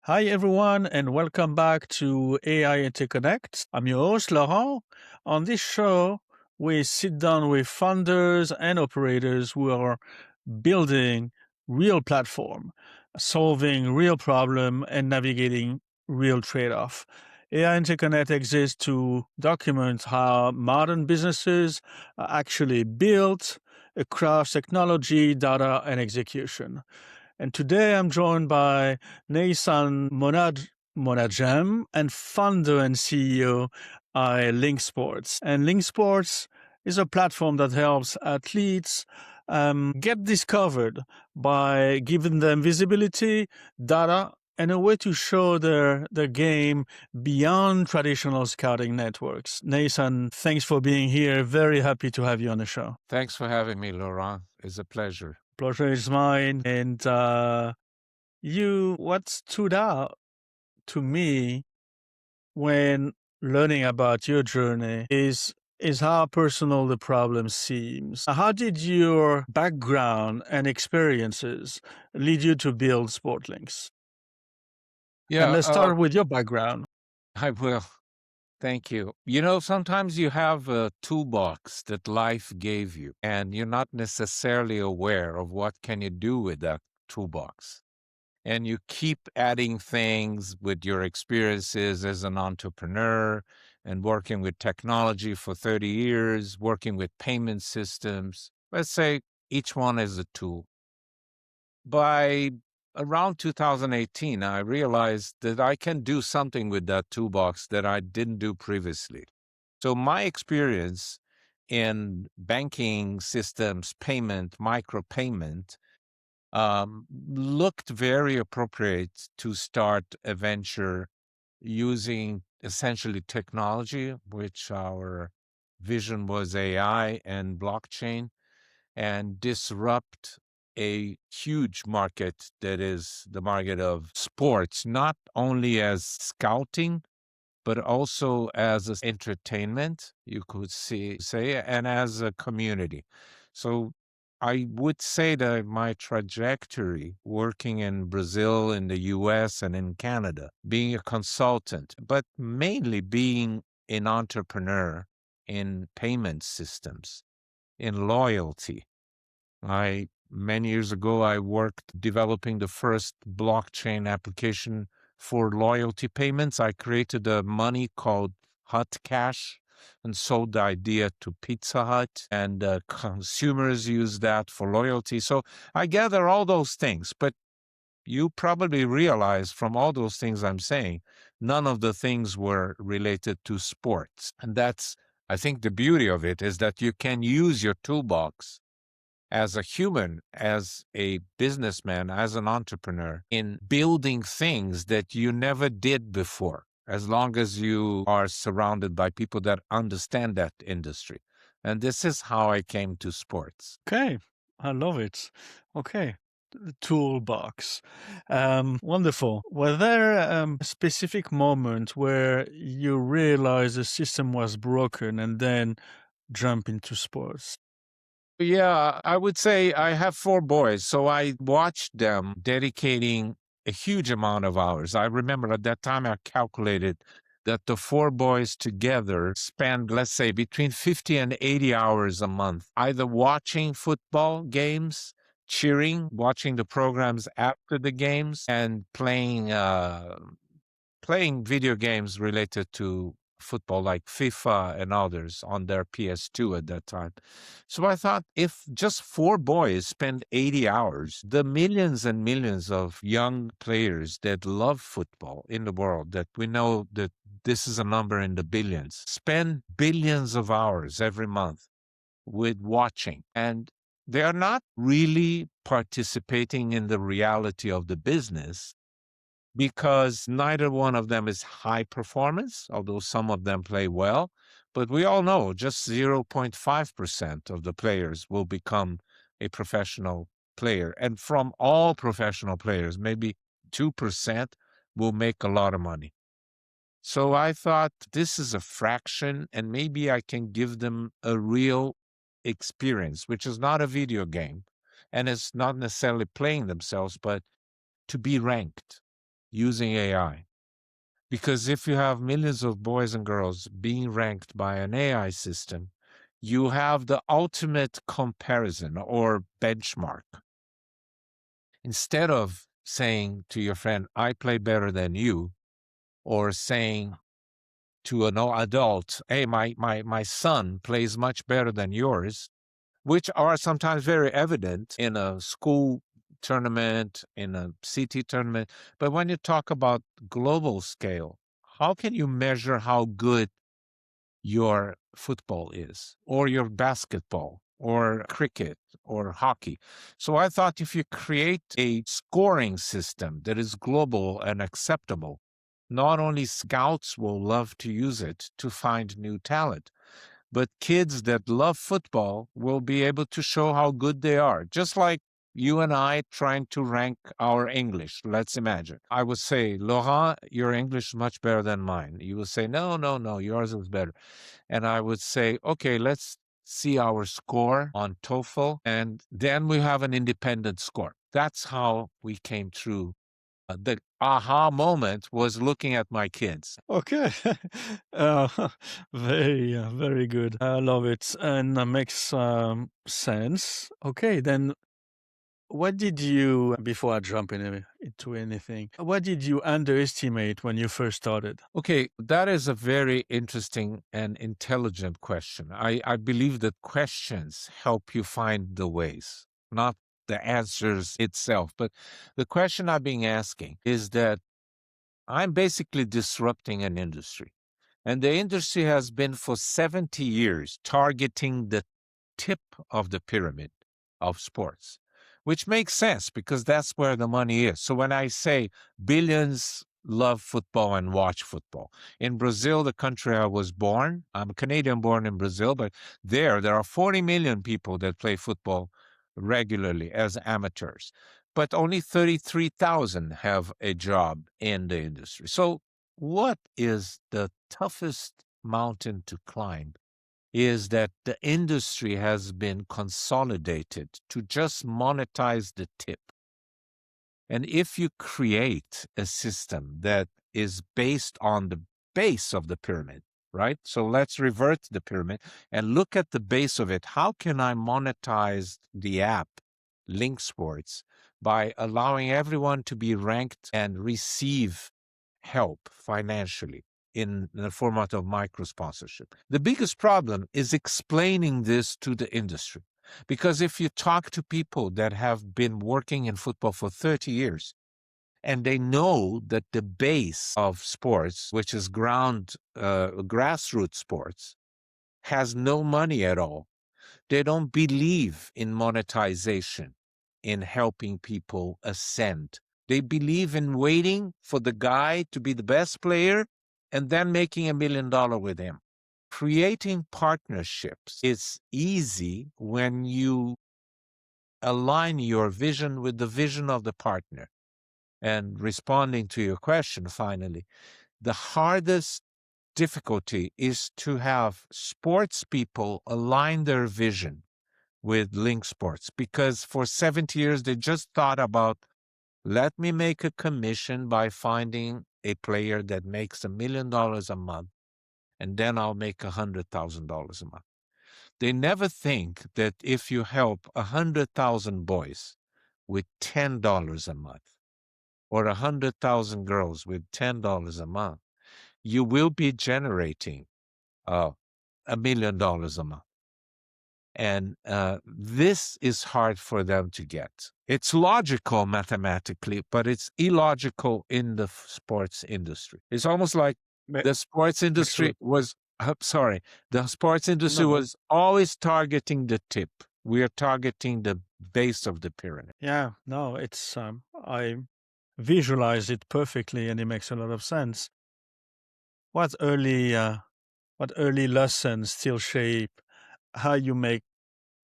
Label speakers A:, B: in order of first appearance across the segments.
A: Hi, everyone, and welcome back to AI Interconnect. I'm your host, Laurent. On this show, we sit down with founders and operators who are building real platform, solving real problem, and navigating real trade-off. AI Interconnect exists to document how modern businesses are actually built across technology, data, and execution. And today I'm joined by Neissan Monadjem and founder and CEO at LinkSports. And LinkSports is a platform that helps athletes get discovered by giving them visibility, data, and a way to show their game beyond traditional scouting networks. Nathan, thanks for being here. Very happy to have you on the show.
B: Thanks for having me, Laurent. It's a pleasure.
A: Pleasure is mine. And what stood out to me when learning about your journey is how personal the problem seems. How did your background and experiences lead you to build Sportlinks? And
B: Yeah,
A: let's start with your background.
B: I will. Thank you. You know, sometimes you have a toolbox that life gave you, and you're not necessarily aware of what can you do with that toolbox. And you keep adding things with your experiences as an entrepreneur and working with technology for 30 years, working with payment systems. Let's say each one is a tool. By around 2018, I realized that I can do something with that toolbox that I didn't do previously. So my experience in banking systems, payment, micropayment, looked very appropriate to start a venture using essentially technology, which our vision was AI and blockchain, and disrupt a huge market that is the market of sports, not only as scouting, but also as entertainment, you could say, and as a community. So I would say that my trajectory working in Brazil, in the US, and in Canada, being a consultant, but mainly being an entrepreneur in payment systems, in loyalty, many years ago, I worked developing the first blockchain application for loyalty payments. I created a money called Hut Cash and sold the idea to Pizza Hut, and consumers use that for loyalty. So I gather all those things, but you probably realize from all those things I'm saying, none of the things were related to sports. And that's, I think, the beauty of it is that you can use your toolbox as a human, as a businessman, as an entrepreneur in building things that you never did before, as long as you are surrounded by people that understand that industry. And this is how I came to sports.
A: Okay, I love it. Okay, the toolbox. Wonderful. Were there a specific moment where you realized the system was broken and then jump into sports?
B: Yeah, I would say I have four boys, so I watched them dedicating a huge amount of hours. I remember at that time I calculated that the four boys together spend, let's say, between 50 and 80 hours a month, either watching football games, cheering, watching the programs after the games, and playing video games related to football like FIFA and others on their PS2 at that time. So I thought if just four boys spend 80 hours, the millions and millions of young players that love football in the world, that we know that this is a number in the billions, spend billions of hours every month with watching. And they are not really participating in the reality of the business because neither one of them is high performance, although some of them play well. But we all know just 0.5% of the players will become a professional player. And from all professional players, maybe 2% will make a lot of money. So I thought this is a fraction, and maybe I can give them a real experience, which is not a video game. And it's not necessarily playing themselves, but to be ranked. using AI. Because if you have millions of boys and girls being ranked by an AI system, you have the ultimate comparison or benchmark. Instead of saying to your friend, I play better than you, or saying to an adult, hey, my son plays much better than yours, which are sometimes very evident in a school tournament, in a CT tournament. But when you talk about global scale, how can you measure how good your football is, or your basketball, or cricket, or hockey? So I thought if you create a scoring system that is global and acceptable, not only scouts will love to use it to find new talent, but kids that love football will be able to show how good they are. Just like you and I trying to rank our English. Let's imagine. I would say, Laurent, your English is much better than mine. You will say, no, no, no, yours was better. And I would say, okay, let's see our score on TOEFL. And then we have an independent score. That's how we came through. The aha moment was looking at my kids.
A: Okay. Uh, very good. I love it, and makes sense. Okay, then what did you, before I jump into anything, what did you underestimate when you first started?
B: Okay, that is a very interesting and intelligent question. I believe that questions help you find the ways, not the answers itself. But the question I've been asking is that I'm basically disrupting an industry. And the industry has been for 70 years targeting the tip of the pyramid of sports, which makes sense because that's where the money is. So when I say billions love football and watch football, in Brazil, the country I was born, I'm a Canadian born in Brazil, but there are 40 million people that play football regularly as amateurs, but only 33,000 have a job in the industry. So what is the toughest mountain to climb is that the industry has been consolidated to just monetize the tip. And if you create a system that is based on the base of the pyramid, right? So let's revert the pyramid and look at the base of it. How can I monetize the app, LinkSports, by allowing everyone to be ranked and receive help financially in the format of micro sponsorship? The biggest problem is explaining this to the industry. Because if you talk to people that have been working in football for 30 years, and they know that the base of sports, which is grassroots sports, has no money at all. They don't believe in monetization, in helping people ascend. They believe in waiting for the guy to be the best player and then making $1 million with him. Creating partnerships is easy when you align your vision with the vision of the partner. And responding to your question, finally, the hardest difficulty is to have sports people align their vision with LinkSports, because for 70 years they just thought about, let me make a commission by finding a player that makes $1 million a month, and then I'll make $100,000 a month. They never think that if you help 100,000 boys with $10 a month, or 100,000 girls with $10 a month, you will be generating $1 million a month. And this is hard for them to get. It's logical mathematically, but it's illogical in the sports industry. It's almost like the sports industry was, the sports industry was always targeting the tip. We are targeting the base of the pyramid.
A: Yeah, no, it's I visualize it perfectly, and it makes a lot of sense. What early lessons still shape how you make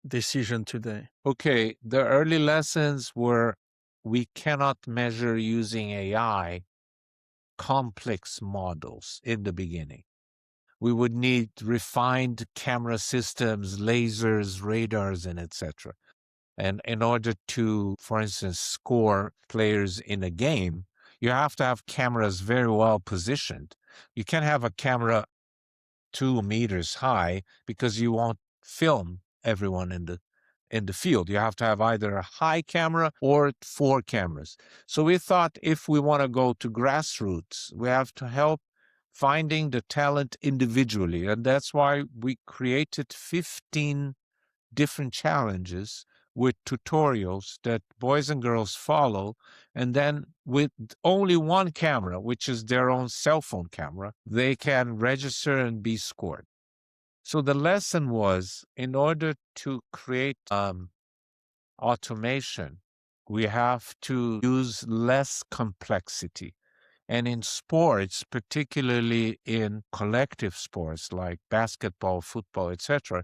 A: decision today?
B: Okay, the early lessons were we cannot measure using AI complex models in the beginning. We would need refined camera systems, lasers, radars, and etc. And in order to, for instance, score players in a game, You have to have cameras very well positioned. You can't have a camera 2 meters high because you won't film everyone in the field. You have to have either a high camera or 4 cameras. So we thought if we want to go to grassroots, we have to help finding the talent individually. And that's why we created 15 different challenges with tutorials that boys and girls follow. And then with only one camera, which is their own cell phone camera, they can register and be scored. So the lesson was in order to create automation, we have to use less complexity. And in sports, particularly in collective sports like basketball, football, etc.,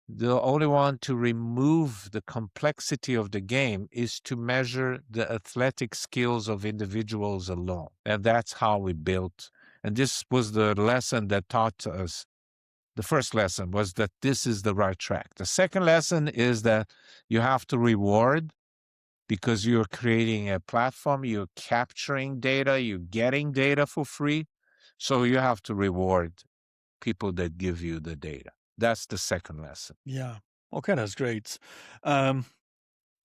B: the only one to remove the complexity of the game is to measure the athletic skills of individuals alone. And that's how we built. And this was the lesson that taught us. The first lesson was that this is the right track. The second lesson is that you have to reward because you're creating a platform, you're capturing data, you're getting data for free. So you have to reward people that give you the data. That's the second lesson.
A: Yeah. Okay, that's great. Um,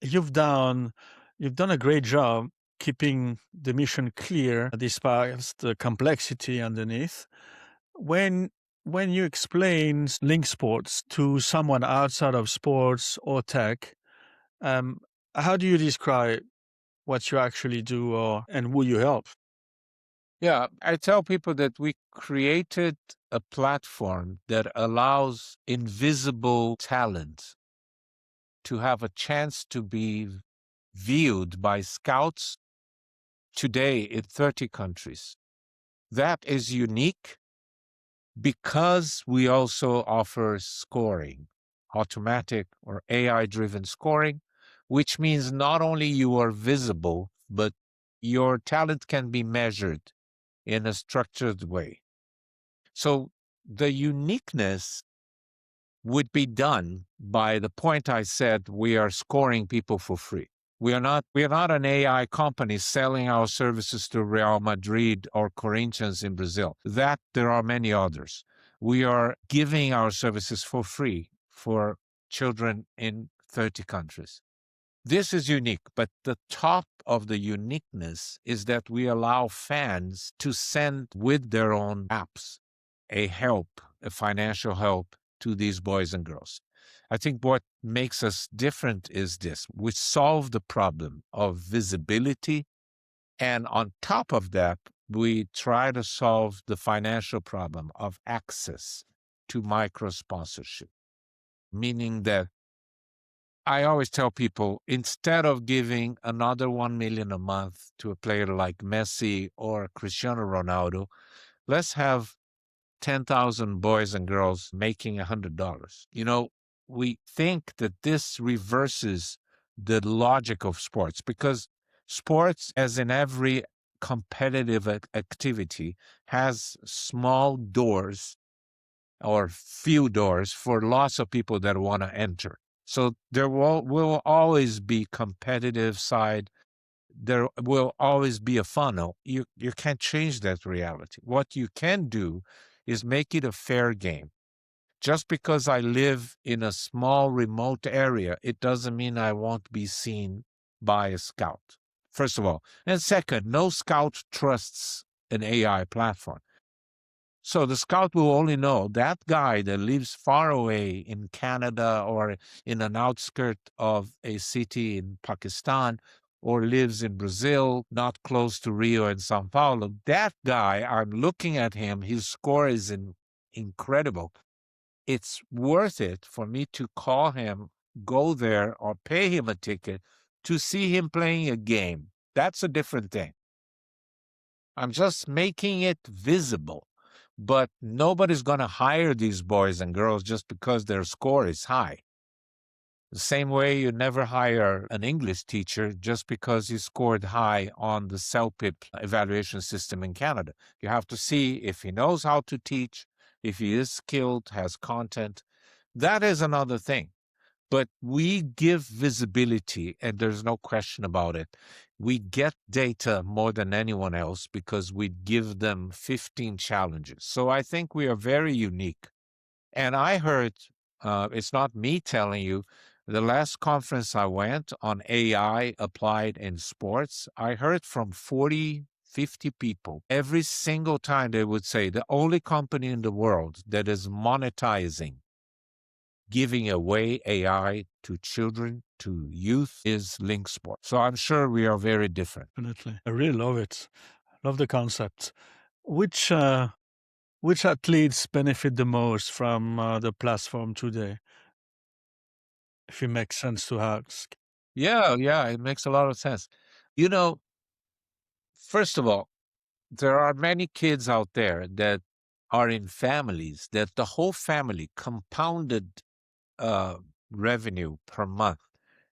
A: you've done a great job keeping the mission clear despite the complexity underneath. When you explain LinkSports to someone outside of sports or tech, um, how do you describe what you actually do and who you help?
B: Yeah, I tell people that we created a platform that allows invisible talent to have a chance to be viewed by scouts today in 30 countries. That is unique because we also offer scoring, automatic or AI driven scoring, which means not only you are visible, but your talent can be measured in a structured way. So the uniqueness would be done by the point I said we are scoring people for free. We are not an AI company selling our services to Real Madrid or Corinthians in Brazil. That there are many others. We are giving our services for free for children in 30 countries. This is unique, but the top of the uniqueness is that we allow fans to send with their own apps a financial help to these boys and girls. I think what makes us different is this. We solve the problem of visibility. And on top of that, we try to solve the financial problem of access to micro sponsorship, meaning that I always tell people instead of giving another 1 million a month to a player like Messi or Cristiano Ronaldo, let's have 10,000 boys and girls making $100. We think that this reverses the logic of sports because sports, as in every competitive activity, has small doors or few doors for lots of people that want to enter. So there will always be competitive side. There will always be a funnel. You can't change that reality. What you can do is make it a fair game. Just because I live in a small remote area, it doesn't mean I won't be seen by a scout. First of all. And second, no scout trusts an AI platform. So the scout will only know that guy that lives far away in Canada or in an outskirt of a city in Pakistan or lives in Brazil, not close to Rio and Sao Paulo. That guy, I'm looking at him, his score is incredible. It's worth it for me to call him, go there, or pay him a ticket to see him playing a game. That's a different thing. I'm just making it visible. But nobody's going to hire these boys and girls just because their score is high. The same way you never hire an English teacher just because he scored high on the CELPIP evaluation system in Canada. You have to see if he knows how to teach, if he is skilled, has content. That is another thing. But we give visibility, and there's no question about it. We get data more than anyone else because we give them 15 challenges. So I think we are very unique. And I heard, it's not me telling you, the last conference I went on AI applied in sports, I heard from 40, 50 people. Every single time they would say the only company in the world that is monetizing, giving away AI to children, to youth, is LinkSports. So I'm sure we are very different.
A: Definitely. I really love it. Love the concept. Which athletes benefit the most from the platform today? If it makes sense to ask.
B: Yeah, it makes a lot of sense. You know, first of all, there are many kids out there that are in families that the whole family compounded uh, revenue per month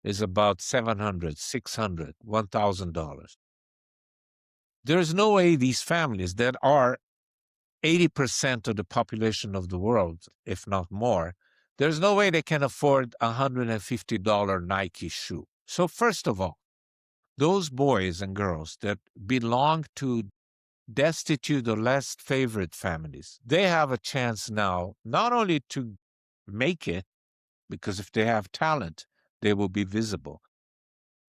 B: is about 700, 600, $1,000. There's no way these families that are 80% of the population of the world, if not more, there's no way they can afford a $150 Nike shoe. So, first of all, those boys and girls that belong to destitute or less favored families, they have a chance now not only to make it, because if they have talent, they will be visible,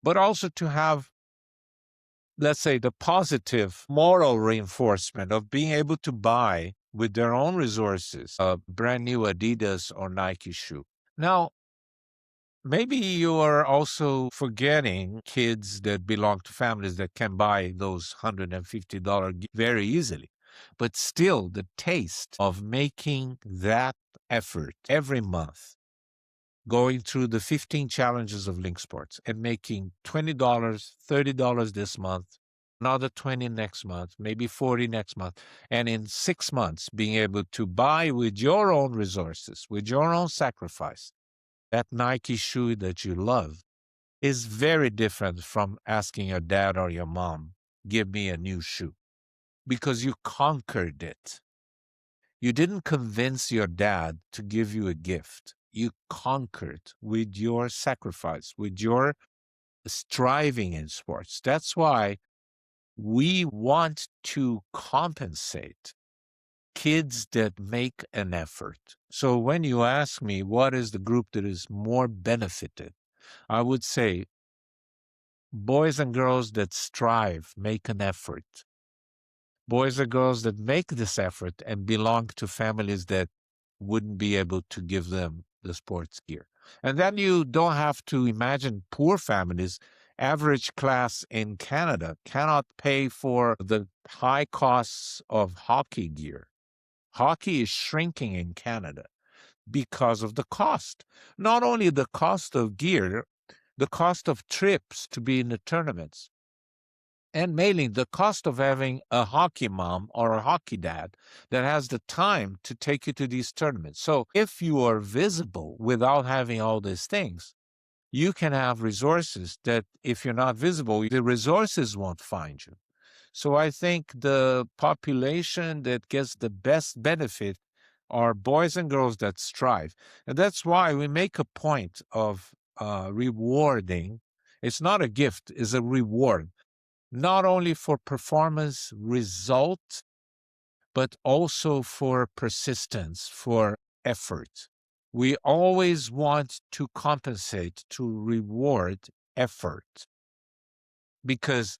B: but also to have, let's say, the positive moral reinforcement of being able to buy with their own resources a brand new Adidas or Nike shoe. Now, maybe you are also forgetting kids that belong to families that can buy those $150 very easily. But still, the taste of making that effort every month, going through the 15 challenges of LinkSports and making $20, $30 this month, another 20 next month, maybe 40 next month, and in 6 months being able to buy with your own resources, with your own sacrifice, that Nike shoe that you love is very different from asking your dad or your mom, give me a new shoe, because you conquered it. You didn't convince your dad to give you a gift. You conquered with your sacrifice, with your striving in sports. That's why we want to compensate kids that make an effort. So when you ask me what is the group that is more benefited, I would say boys and girls that strive, make an effort. Boys and girls that make this effort and belong to families that wouldn't be able to give them the sports gear. And then you don't have to imagine poor families. Average class in Canada cannot pay for the high costs of hockey gear. Hockey is shrinking in Canada because of the cost. Not only the cost of gear, the cost of trips to be in the tournaments, and mainly the cost of having a hockey mom or a hockey dad that has the time to take you to these tournaments. So if you are visible without having all these things, you can have resources that if you're not visible, the resources won't find you. So I think the population that gets the best benefit are boys and girls that strive. And that's why we make a point of rewarding. It's not a gift, it's a reward, not only for performance result, but also for persistence, for effort. We always want to compensate, to reward effort. Because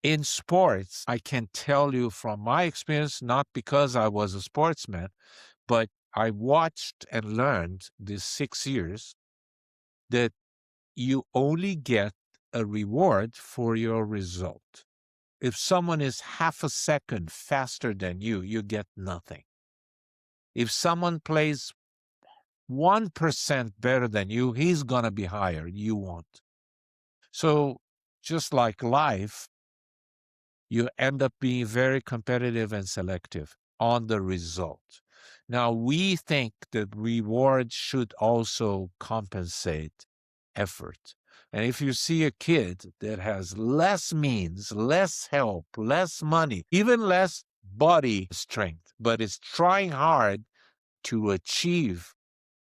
B: in sports, I can tell you from my experience, not because I was a sportsman, but I watched and learned these 6 years that you only get a reward for your result. If someone is half a second faster than you get nothing. If someone plays 1% better than you, he's going to be higher. You won't. So, just like life, you end up being very competitive and selective on the result. Now, we think that reward should also compensate effort. And if you see a kid that has less means, less help, less money, even less body strength, but is trying hard to achieve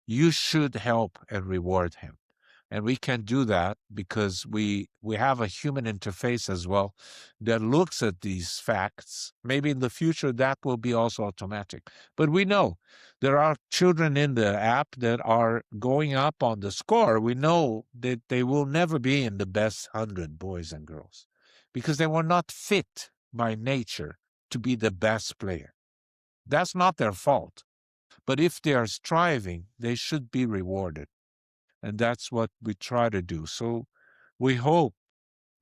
B: you should help and reward him. And we can do that because we have a human interface as well that looks at these facts. Maybe in the future that will be also automatic. But we know there are children in the app that are going up on the score. We know that they will never be in the best 100 boys and girls because they were not fit by nature to be the best player. That's not their fault. But if they are striving, they should be rewarded. And that's what we try to do. So we hope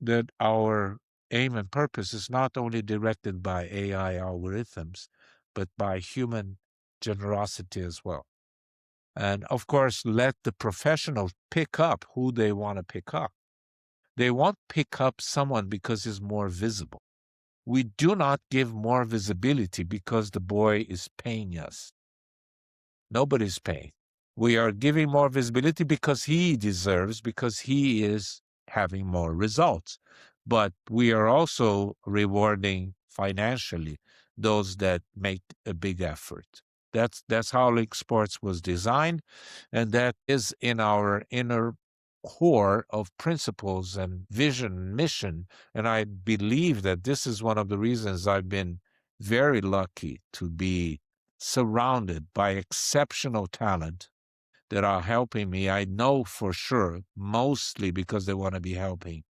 B: that our aim and purpose is not only directed by AI algorithms, but by human generosity as well. And of course, let the professionals pick up who they want to pick up. They won't pick up someone because he's more visible. We do not give more visibility because the boy is paying us. Nobody's paying. We are giving more visibility because he deserves, because he is having more results. But we are also rewarding financially those that make a big effort. That's how LinkSports was designed, and that is in our inner core of principles and vision, mission. And I believe that this is one of the reasons I've been very lucky to be surrounded by exceptional talent that are helping me. I know for sure, mostly because they want to be helping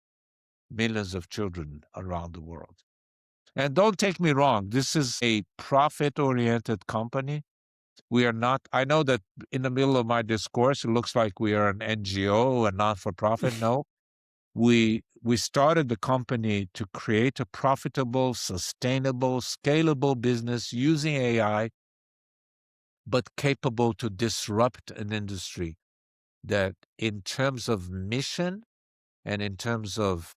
B: millions of children around the world. And don't take me wrong, this is a profit oriented company. We are not, I know that in the middle of my discourse, it looks like we are an NGO, a non for profit. No, we started the company to create a profitable, sustainable, scalable business using AI, but capable to disrupt an industry that, in terms of mission and in terms of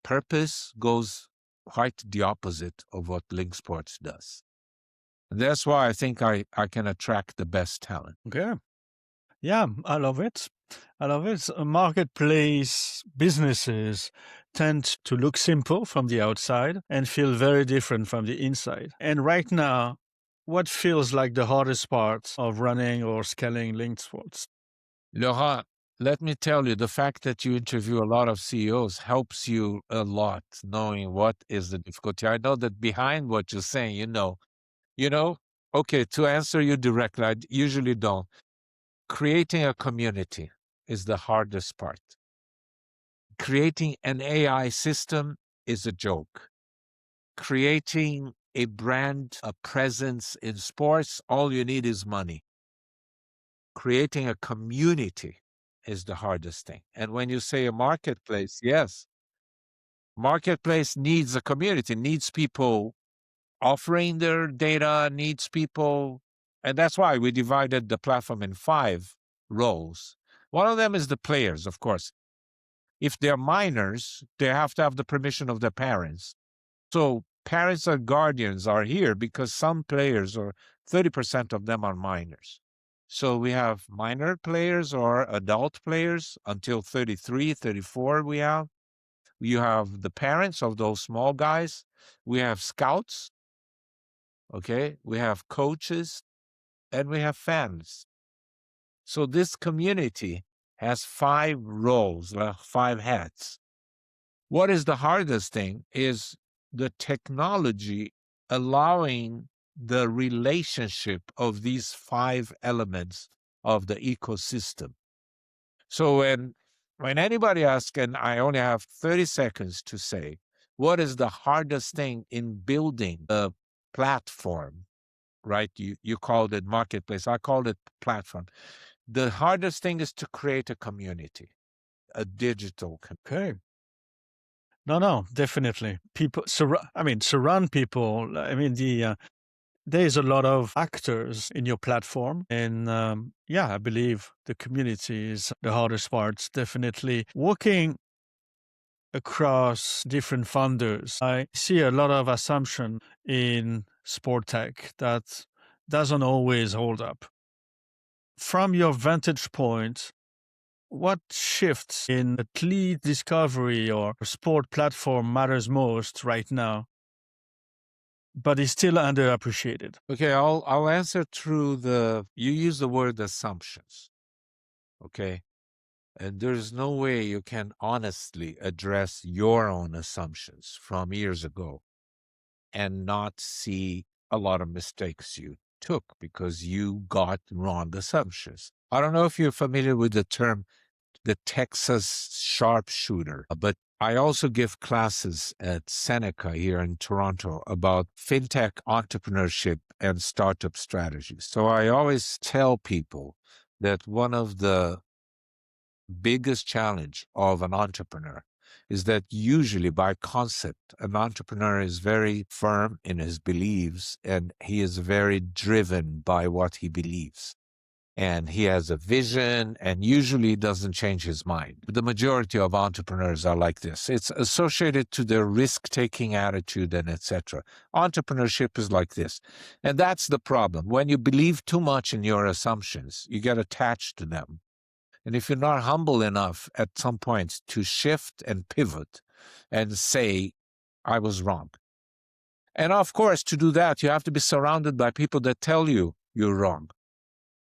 B: purpose, goes quite the opposite of what LinkSports does. And that's why I think I can attract the best talent.
A: Okay. Yeah, I love it. I love it. Marketplace businesses tend to look simple from the outside and feel very different from the inside. And right now, what feels like the hardest part of running or scaling LinkSports?
B: Laurent, let me tell you, the fact that you interview a lot of CEOs helps you a lot knowing what is the difficulty. I know that behind what you're saying, you know, okay, to answer you directly, I usually don't. Creating a community is the hardest part. Creating an AI system is a joke. Creating a brand, a presence in sports, all you need is money. Creating a community is the hardest thing. And when you say a marketplace, yes, marketplace needs a community, needs people offering their data, needs people. And that's why we divided the platform in 5 roles. One of them is the players, of course. If they're minors, they have to have the permission of their parents. So parents or guardians are here because some players, or 30% of them, are minors. So we have minor players or adult players until 33, 34 we have. You have the parents of those small guys. We have scouts, okay? We have coaches, and we have fans. So this community has 5 roles, 5 hats. What is the hardest thing is the technology allowing the relationship of these 5 elements of the ecosystem. So when anybody asks, and I only have 30 seconds to say, what is the hardest thing in building a platform, right? You called it marketplace. I called it platform. The hardest thing is to create a community, a digital community.
A: Okay. No, definitely. People, surround people. I mean, there's a lot of actors in your platform. And yeah, I believe the community is the hardest part. Definitely working across different funders. I see a lot of assumption in sport tech that doesn't always hold up. From your vantage point, what shifts in athlete discovery or sport platform matters most right now, but is still underappreciated?
B: Okay, I'll answer through you use the word assumptions. Okay. And there's no way you can honestly address your own assumptions from years ago and not see a lot of mistakes you took because you got wrong assumptions. I don't know if you're familiar with the term the Texas sharpshooter, but I also give classes at Seneca here in Toronto about fintech entrepreneurship and startup strategies. So I always tell people that one of the biggest challenge of an entrepreneur is that usually by concept, an entrepreneur is very firm in his beliefs and he is very driven by what he believes. And he has a vision and usually doesn't change his mind. The majority of entrepreneurs are like this. It's associated to their risk-taking attitude and etc. Entrepreneurship is like this. And that's the problem. When you believe too much in your assumptions, you get attached to them. And if you're not humble enough at some point to shift and pivot and say, I was wrong. And of course, to do that, you have to be surrounded by people that tell you you're wrong.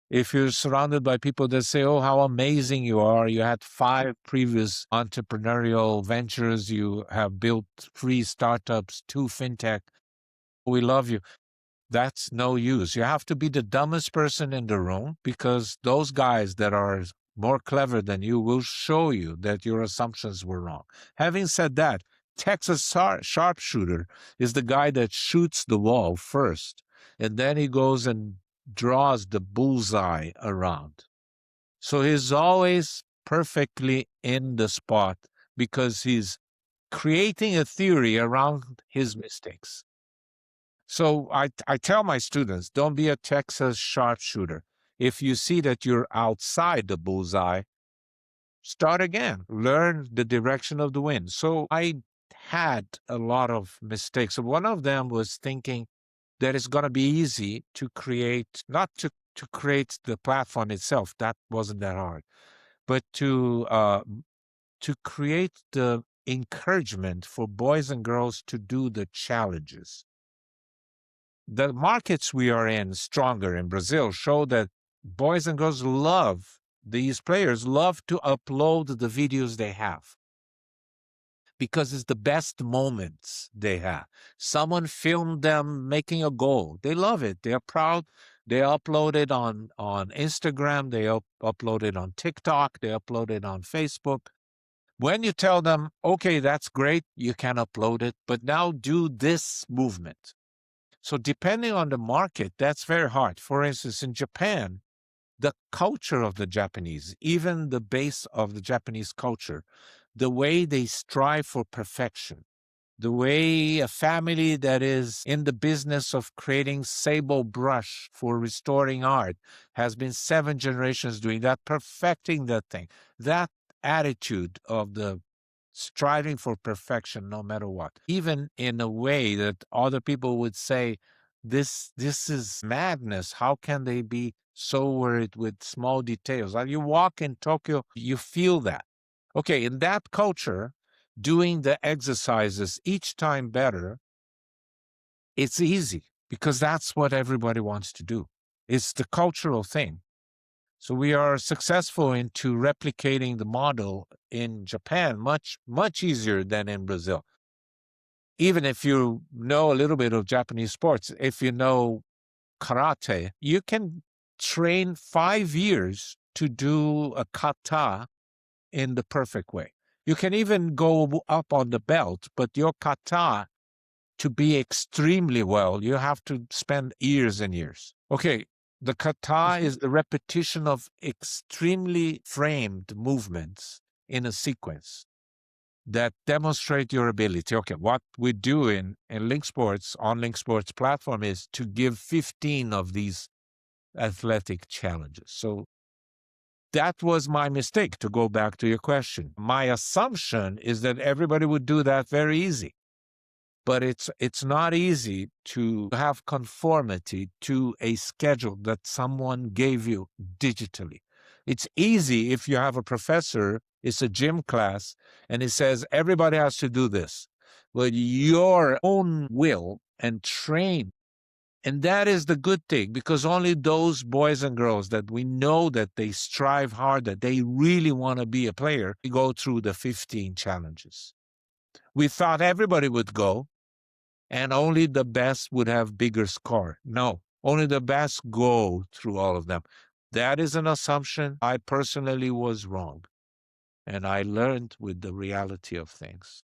B: If you're surrounded by people that say, oh, how amazing you are, you had 5 previous entrepreneurial ventures, you have built 3 startups, 2 fintech, we love you. That's no use. You have to be the dumbest person in the room because those guys that are more clever than you will show you that your assumptions were wrong. Having said that, Texas sharpshooter is the guy that shoots the wall first, and then he goes and draws the bullseye around. So he's always perfectly in the spot because he's creating a theory around his mistakes. So I tell my students, don't be a Texas sharpshooter. If you see that you're outside the bullseye, start again. Learn the direction of the wind. So I had a lot of mistakes. So one of them was thinking that it's going to be easy to create, not to create the platform itself. That wasn't that hard, but to create the encouragement for boys and girls to do the challenges. The markets we are in, stronger in Brazil, show that boys and girls love, these players love to upload the videos they have because it's the best moments they have. Someone filmed them making a goal. They love it. They are proud. They upload it on Instagram. They upload it on TikTok. They upload it on Facebook. When you tell them, okay, that's great, you can upload it, but now do this movement. So depending on the market, that's very hard. For instance, in Japan, the culture of the Japanese, even the base of the Japanese culture, the way they strive for perfection, the way a family that is in the business of creating sable brush for restoring art has been 7 generations doing that, perfecting that thing. That attitude of the striving for perfection no matter what, even in a way that other people would say, this is madness. How can they be so worried with small details? Like you walk in Tokyo, you feel that. Okay, in that culture, doing the exercises each time better, it's easy because that's what everybody wants to do. It's the cultural thing. So we are successful into replicating the model in Japan much, much easier than in Brazil. Even if you know a little bit of Japanese sports, if you know karate, you can train 5 years to do a kata in the perfect way. You can even go up on the belt, but your kata, to be extremely well, you have to spend years and years. Okay, the kata is the repetition of extremely framed movements in a sequence that demonstrate your ability. Okay, what we do in LinkSports, on LinkSports platform, is to give 15 of these athletic challenges. So that was my mistake, to go back to your question. My assumption is that everybody would do that very easy. But it's not easy to have conformity to a schedule that someone gave you digitally. It's easy if you have a professor, it's a gym class, and he says, everybody has to do this. But your own will and train And that is the good thing, because only those boys and girls that we know that they strive hard, that they really want to be a player, go through the 15 challenges. We thought everybody would go and only the best would have bigger score. No, only the best go through all of them. That is an assumption. I personally was wrong. And I learned with the reality of things.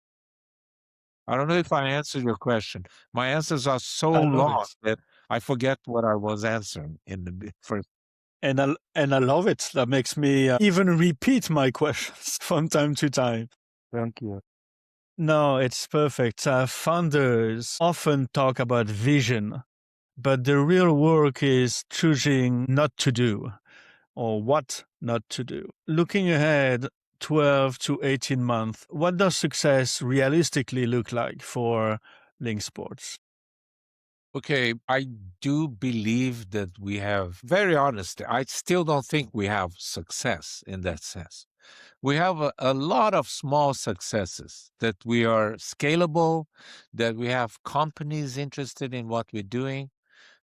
B: I don't know if I answered your question. My answers are so
A: I love
B: long
A: it.
B: that I forget what I was answering in the first.
A: And I love it. That makes me even repeat my questions from time to time.
B: Thank you.
A: No, it's perfect. Founders often talk about vision, but the real work is choosing not to do or what not to do. Looking ahead 12 to 18 months, what does success realistically look like for LinkSports?
B: Okay, I do believe that we have, very honest, I still don't think we have success in that sense. We have a lot of small successes, that we are scalable, that we have companies interested in what we're doing,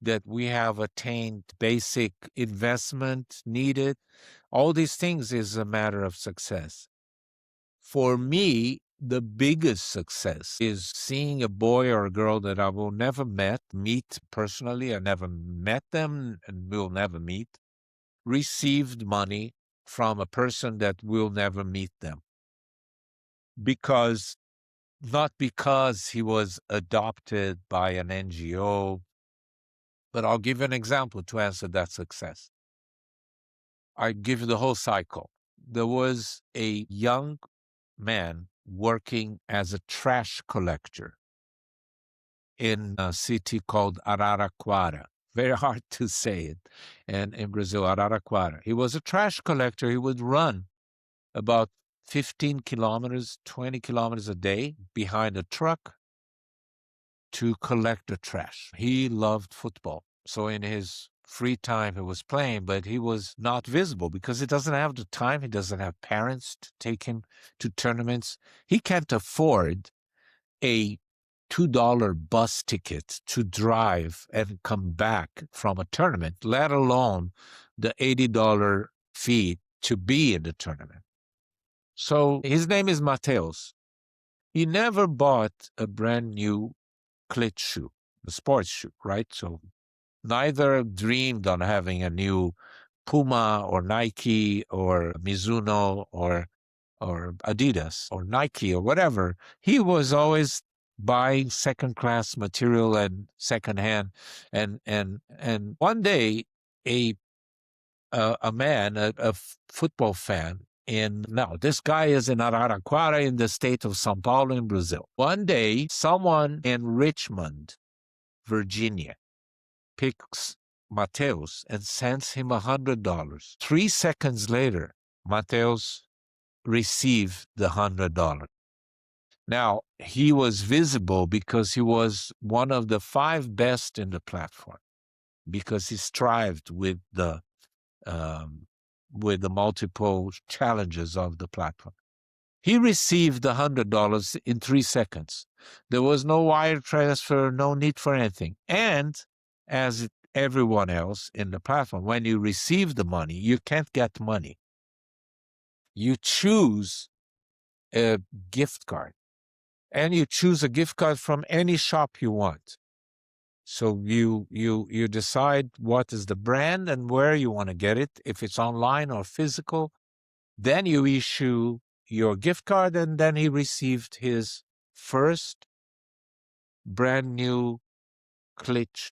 B: that we have attained basic investment needed. All these things is a matter of success. For me, the biggest success is seeing a boy or a girl that I will never meet personally. I never met them and will never meet, received money from a person that will never meet them. Because, not because he was adopted by an NGO, but I'll give you an example to answer that success. I give you the whole cycle. There was a young man working as a trash collector in a city called Araraquara. Very hard to say it. And in Brazil, Araraquara. He was a trash collector. He would run about 15 kilometers, 20 kilometers a day behind a truck to collect the trash. He loved football. So in his free time, he was playing, but he was not visible because he doesn't have the time. He doesn't have parents to take him to tournaments. He can't afford a $2 bus ticket to drive and come back from a tournament, let alone the $80 fee to be in the tournament. So his name is Mateus. He never bought a brand new clit shoe, a sports shoe, right? So neither dreamed on having a new Puma or Nike or Mizuno or Adidas or Nike or whatever. He was always buying second class material and secondhand. And one day a man, a football fan, now this guy is in Araraquara in the state of São Paulo in Brazil. One day, someone in Richmond, Virginia, picks Mateus and sends him $100. 3 seconds later, Mateus received the $100. Now, he was visible because he was one of the 5 best in the platform, because he strived with the multiple challenges of the platform. He received the $100 in 3 seconds. There was no wire transfer, no need for anything. And as everyone else in the platform, when you receive the money, you can't get money. You choose a gift card, and you choose a gift card from any shop you want. So you decide what is the brand and where you want to get it, if it's online or physical. Then you issue your gift card, and then he received his first brand new clit.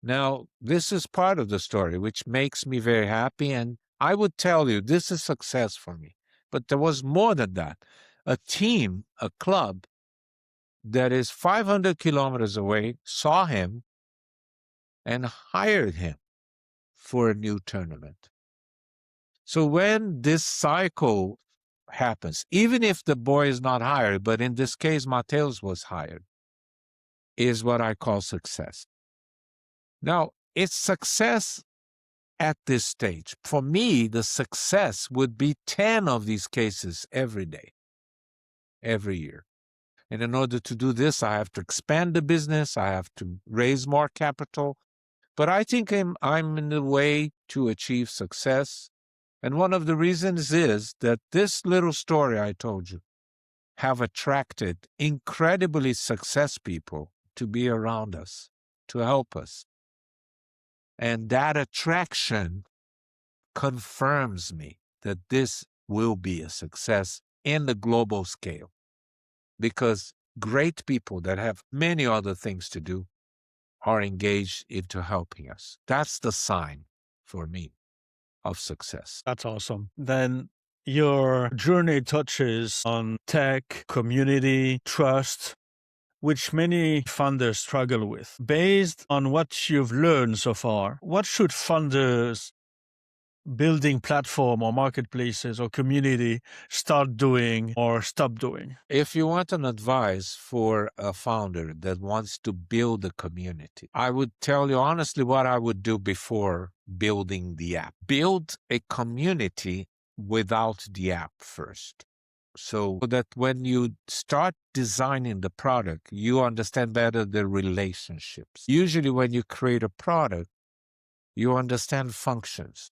B: Now, this is part of the story, which makes me very happy. And I would tell you, this is success for me. But there was more than that. A team, a club that is 500 kilometers away saw him and hired him for a new tournament. So when this cycle happens, even if the boy is not hired, but in this case, Mateus was hired, is what I call success. Now, it's success at this stage. For me, the success would be 10 of these cases every day, every year. And in order to do this, I have to expand the business. I have to raise more capital. But I think I'm in the way to achieve success. And one of the reasons is that this little story I told you have attracted incredibly success people to be around us, to help us. And that attraction confirms me that this will be a success in the global scale, because great people that have many other things to do are engaged into helping us. That's the sign for me of success.
A: That's awesome. Then your journey touches on tech, community, trust, which many funders struggle with. Based on what you've learned so far, what should funders building platform or marketplaces or community start doing or stop doing?
B: If you want an advice for a founder that wants to build a community, I would tell you honestly what I would do before building the app. Build a community without the app first. So that when you start designing the product, you understand better the relationships. Usually when you create a product, you understand functions.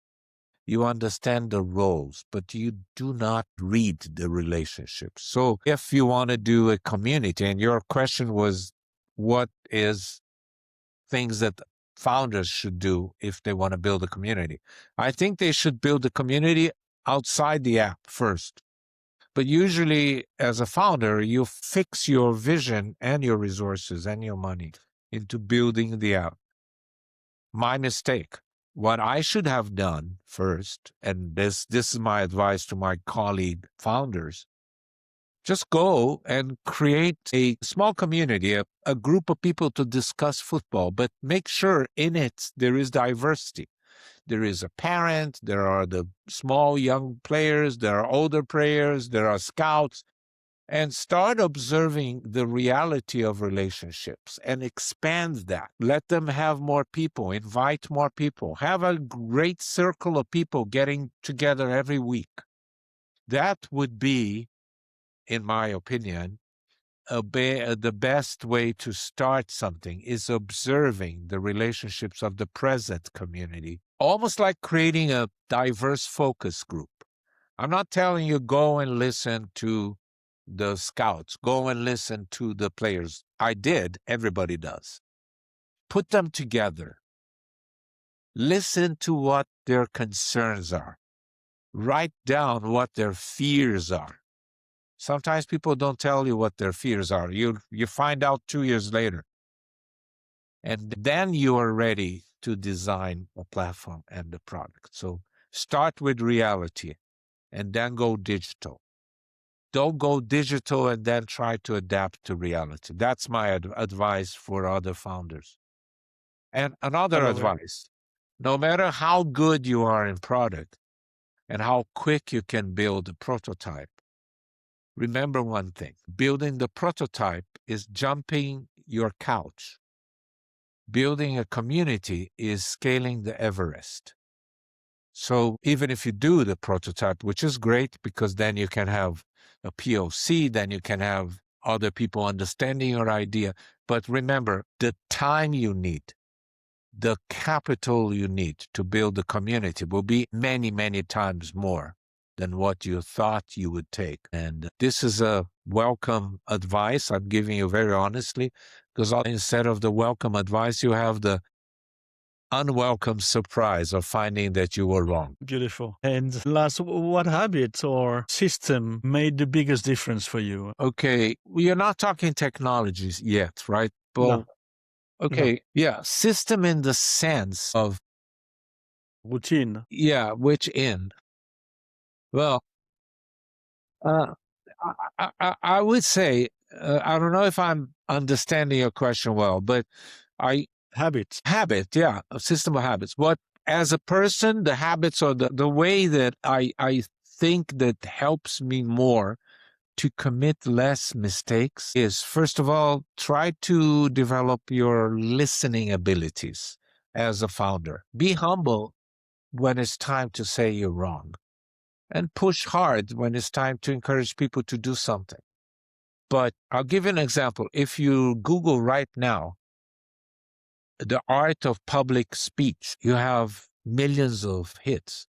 B: You understand the roles, but you do not read the relationships. So if you want to do a community, and your question was, what is things that founders should do if they want to build a community? I think they should build a community outside the app first. But usually as a founder, you fix your vision and your resources and your money into building the app. My mistake. What I should have done first, and this is my advice to my colleague founders, just go and create a small community, a group of people to discuss football, but make sure in it there is diversity. There is a parent, there are the small young players, there are older players, there are scouts, and start observing the reality of relationships and expand that. Let them have more people, invite more people, have a great circle of people getting together every week. That would be, in my opinion, the best way to start something is observing the relationships of the present community, almost like creating a diverse focus group. I'm not telling you go and listen to the scouts, go and listen to the players. I did, everybody does. Put them together. Listen to what their concerns are. Write down what their fears are. Sometimes people don't tell you what their fears are. You find out 2 years later. And then you are ready to design a platform and the product. So start with reality and then go digital. Don't go digital and then try to adapt to reality. That's my advice for other founders. And another advice, no matter how good you are in product and how quick you can build a prototype, remember one thing: building the prototype is jumping your couch. Building a community is scaling the Everest. So even if you do the prototype, which is great because then you can have a POC, then you can have other people understanding your idea. But remember, the time you need, the capital you need to build the community will be many, many times more than what you thought you would take. And this is a welcome advice I'm giving you very honestly, because instead of the welcome advice, you have the unwelcome surprise of finding that you were wrong.
A: Beautiful. And last, what habit or system made the biggest difference for you?
B: Okay, we are not talking technologies yet, right? Well,
A: No.
B: okay, yeah, system in the sense of
A: Routine.
B: yeah, which in? Well, uh, I would say I don't know if I'm understanding your question well, but I
A: Habit.
B: yeah, a system of habits. What as a person, the habits or the way that I think that helps me more to commit less mistakes is, first of all, try to develop your listening abilities as a founder. Be humble when it's time to say you're wrong, and push hard when it's time to encourage people to do something. But I'll give you an example. If you Google right now, the art of public speech, you have millions of hits.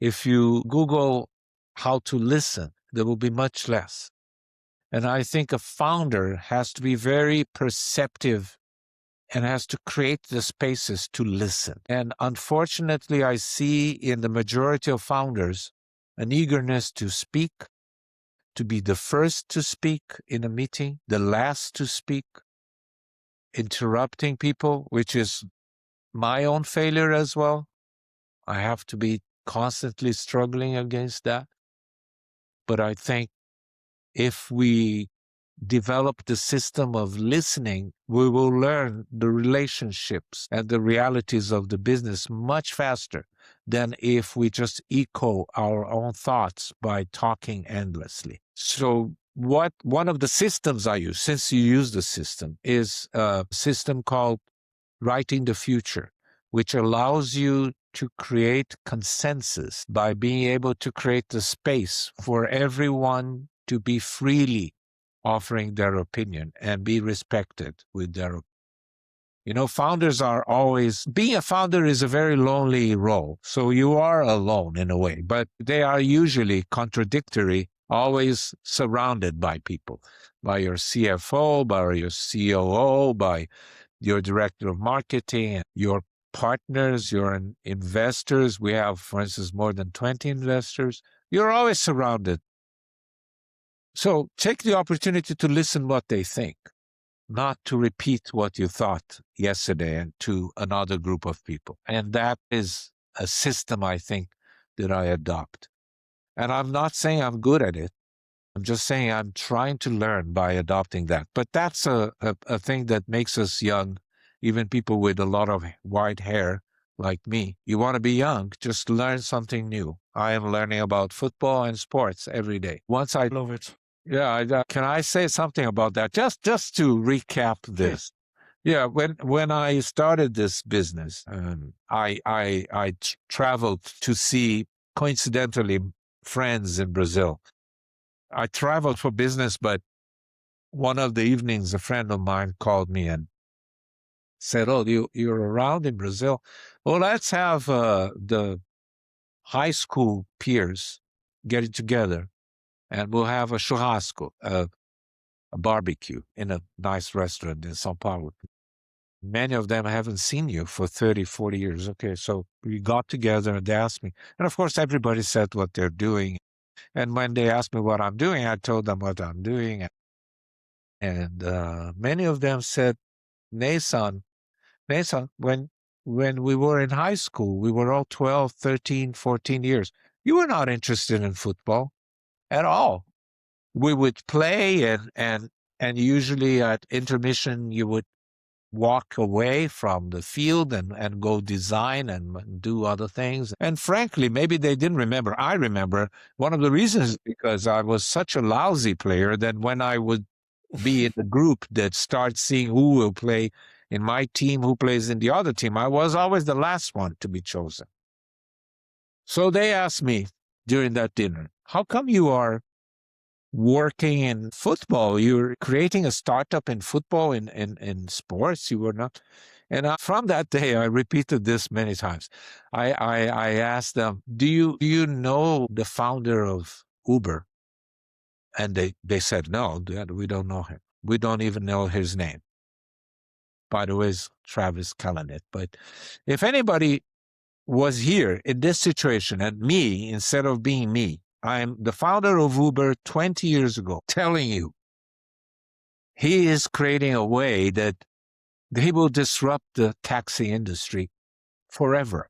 B: If you Google how to listen, there will be much less. And I think a founder has to be very perceptive and has to create the spaces to listen. And unfortunately, I see in the majority of founders an eagerness to speak, to be the first to speak in a meeting, the last to speak, interrupting people, which is my own failure as well. I have to be constantly struggling against that. But I think if we develop the system of listening, we will learn the relationships and the realities of the business much faster than if we just echo our own thoughts by talking endlessly. So one of the systems I use, since you use the system, is a system called Writing the Future, which allows you to create consensus by being able to create the space for everyone to be freely offering their opinion and be respected with their opinion. You know, founders are always, being a founder is a very lonely role. So you are alone in a way, but they are usually contradictory, always surrounded by people, by your CFO, by your COO, by your director of marketing, your partners, your investors. We have, for instance, more than 20 investors. You're always surrounded. So take the opportunity to listen what they think, not to repeat what you thought yesterday and to another group of people. And that is a system, I think, that I adopt. And I'm not saying I'm good at it. I'm just saying I'm trying to learn by adopting that. But that's a thing that makes us young, even people with a lot of white hair like me. You want to be young, just learn something new. I am learning about football and sports every day. Once I
A: Love it.
B: Yeah, can I say something about that? Just to recap this. Yeah, when I started this business, I traveled to see, coincidentally, friends in Brazil. I traveled for business, but one of the evenings, a friend of mine called me and said, "Oh, you're around in Brazil? Well, let's have the high school peers getting together, and we'll have a churrasco, a barbecue in a nice restaurant in São Paulo. Many of them haven't seen you for 30, 40 years. Okay, so we got together and they asked me. And of course, everybody said what they're doing. And when they asked me what I'm doing, I told them what I'm doing. And many of them said, Neissan, when we were in high school, we were all 12, 13, 14 years. You were not interested in football at all. We would play and usually at intermission, you would walk away from the field and go design and do other things. And frankly, maybe they didn't remember. I remember one of the reasons is because I was such a lousy player that when I would be in the group that starts seeing who will play in my team, who plays in the other team, I was always the last one to be chosen. So they asked me during that dinner, how come you are working in football? You're creating a startup in football, in sports. You were not. And from that day, I repeated this many times. I asked them, do you know the founder of Uber? And they said, no, we don't know him. We don't even know his name. By the way, it's Travis Kalanick. But if anybody was here in this situation and me, instead of being me, I'm the founder of Uber 20 years ago, telling you, he is creating a way that he will disrupt the taxi industry forever.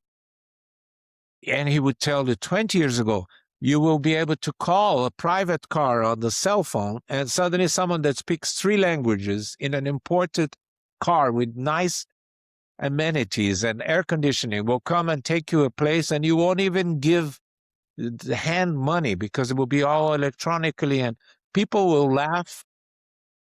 B: And he would tell you 20 years ago, you will be able to call a private car on the cell phone, and suddenly someone that speaks 3 languages in an imported car with nice amenities and air conditioning will come and take you a place, and you won't even give the hand money because it will be all electronically, and people will laugh.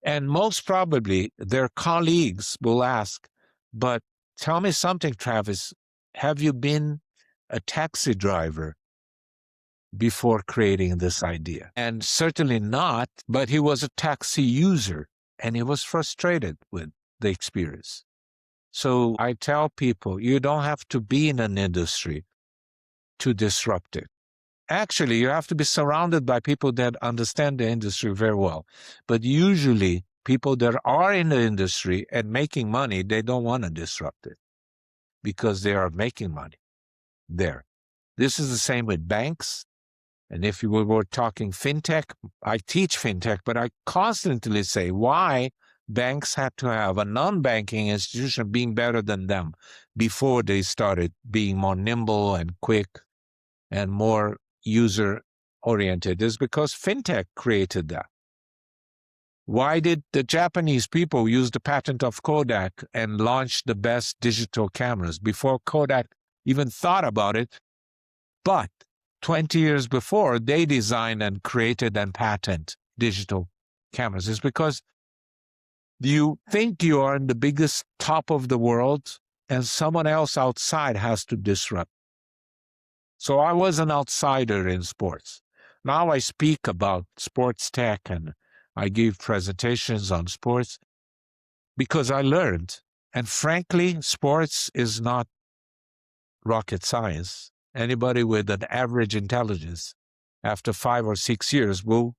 B: And most probably their colleagues will ask, but tell me something, Travis, have you been a taxi driver before creating this idea. And certainly not, but he was a taxi user and he was frustrated with the experience. So I tell people, you don't have to be in an industry to disrupt it. Actually, you have to be surrounded by people that understand the industry very well. But usually, people that are in the industry and making money, they don't want to disrupt it because they are making money there. This is the same with banks. And if we were talking fintech, I teach fintech, but I constantly say why banks had to have a non-banking institution being better than them before they started being more nimble and quick and more user-oriented is because fintech created that. Why did the Japanese people use the patent of Kodak and launch the best digital cameras before Kodak even thought about it? But 20 years before, they designed and created and patent digital cameras. It's because you think you are in the biggest top of the world and someone else outside has to disrupt. So I was an outsider in sports. Now I speak about sports tech and I give presentations on sports because I learned. And frankly, sports is not rocket science. Anybody with an average intelligence after 5 or 6 years will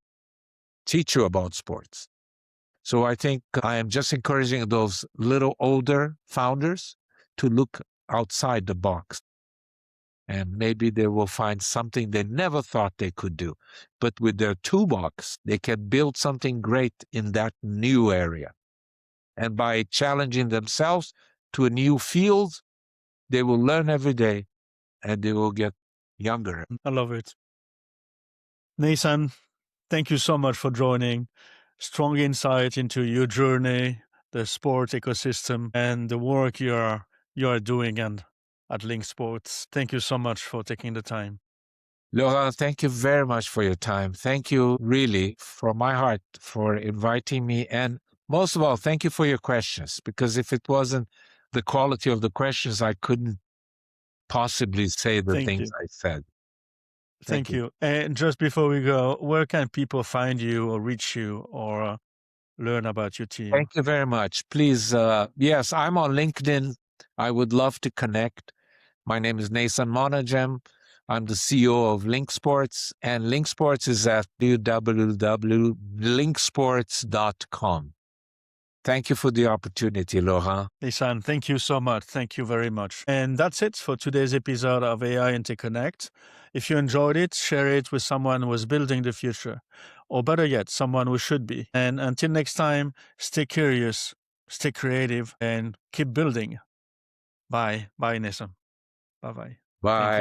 B: teach you about sports. So I think I am just encouraging those little older founders to look outside the box. And maybe they will find something they never thought they could do. But with their toolbox, they can build something great in that new area. And by challenging themselves to a new field, they will learn every day and they will get younger.
A: I love it. Neissan, thank you so much for joining. Strong insight into your journey, the sport ecosystem, and the work you are doing and at LinkSports. Thank you so much for taking the time.
B: Laurent, thank you very much for your time. Thank you really from my heart for inviting me. And most of all, thank you for your questions, because if it wasn't the quality of the questions, I couldn't possibly say the
A: Thank
B: things
A: you.
B: I said.
A: Thank you. And just before we go, where can people find you or reach you or learn about your team?
B: Thank you very much. Please, yes, I'm on LinkedIn. I would love to connect. My name is Neissan Monadjem. I'm the CEO of LinkSports, and LinkSports is at www.linksports.com. Thank you for the opportunity, Laurent.
A: Neissan, thank you so much. Thank you very much. And that's it for today's episode of AI Interconnect. If you enjoyed it, share it with someone who is building the future, or better yet, someone who should be. And until next time, stay curious, stay creative, and keep building. Bye. Bye, Neissan. Bye-bye.
B: Bye.
A: Thank you.